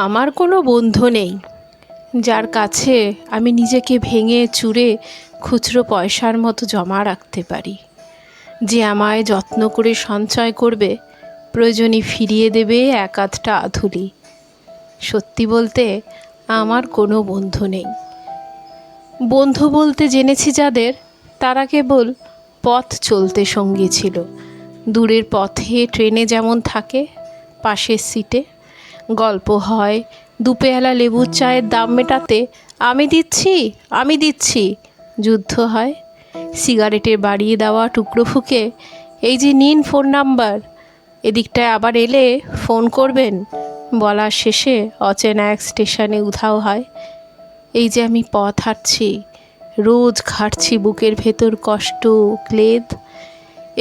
আমার কোনো বন্ধু নেই যার কাছে আমি নিজেকে ভেঙে চুরে খুচরো পয়সার মতো জমা রাখতে পারি, যে আমায় যত্ন করে সঞ্চয় করবে, প্রয়োজনে ফিরিয়ে দেবে এক আধটা আধুলি। সত্যি বলতে আমার কোনো বন্ধু নেই। বন্ধু বলতে জেনেছি যাদের, তারা কেবল পথ চলতে সঙ্গী ছিল। দূরের পথে ট্রেনে যেমন থাকে, পাশের সিটে গল্প হয়, দুপেয়ালা লেবুর চায়ের দাম মেটাতে আমি দিচ্ছি আমি দিচ্ছি যুদ্ধ হয়। সিগারেটের বাড়িয়ে দেওয়া টুকরো ফুঁকে এই যে নিন ফোন নাম্বার, এদিকটায় আবার এলে ফোন করবেন বলার শেষে অচেনা এক স্টেশনে উধাও হয়। এই যে আমি পথ হাঁটছি, রোজ ঘাটছি বুকের ভেতর কষ্ট ক্লেদ।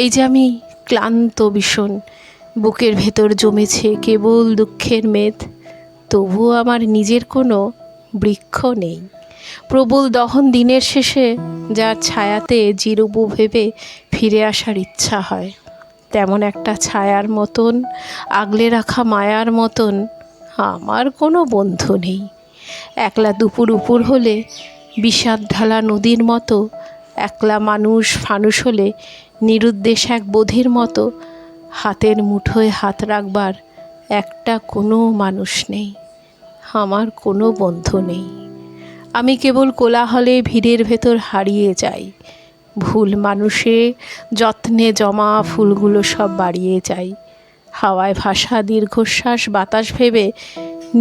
এই যে আমি ক্লান্ত ভীষণ, বুকের ভেতর জমেছে কেবল দুঃখের মেদ। তবুও আমার নিজের কোনো বৃক্ষ নেই। প্রবল দহন দিনের শেষে যার ছায়াতে জিরুবু ভেবে ফিরে আসার ইচ্ছা হয়, তেমন একটা ছায়ার মতন, আগলে রাখা মায়ার মতন আমার কোনো বন্ধু নেই। একলা দুপুর উপর হলে বিষাদ ঢালা নদীর মতো, একলা মানুষ ফানুস হলে নিরুদ্দেশ এক বোধের মতো, হাতের মুঠোয় হাত রাখবার একটা কোনো মানুষ নেই। আমার কোনো বন্ধু নেই। আমি কেবল কোলাহলে ভিড়ের ভেতর হারিয়ে যাই, ভুল মানুষে যত্নে জমা ফুলগুলো সব বাড়িয়ে যাই। হাওয়ায় ভাসা দীর্ঘশ্বাস বাতাস ভেবে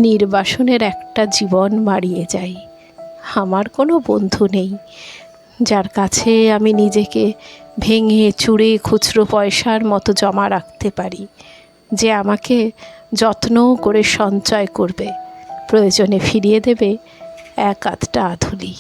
নির্বাসনের একটা জীবন মারিয়ে যাই। আমার কোনো বন্ধু নেই যার কাছে আমি নিজেকে ভেঙে চুরে খুচরো পয়সার মতো জমা রাখতে পারি, যে আমাকে যত্ন করে সঞ্চয় করবে, প্রয়োজনে ফিরিয়ে দেবে এক আধটা আধুলি।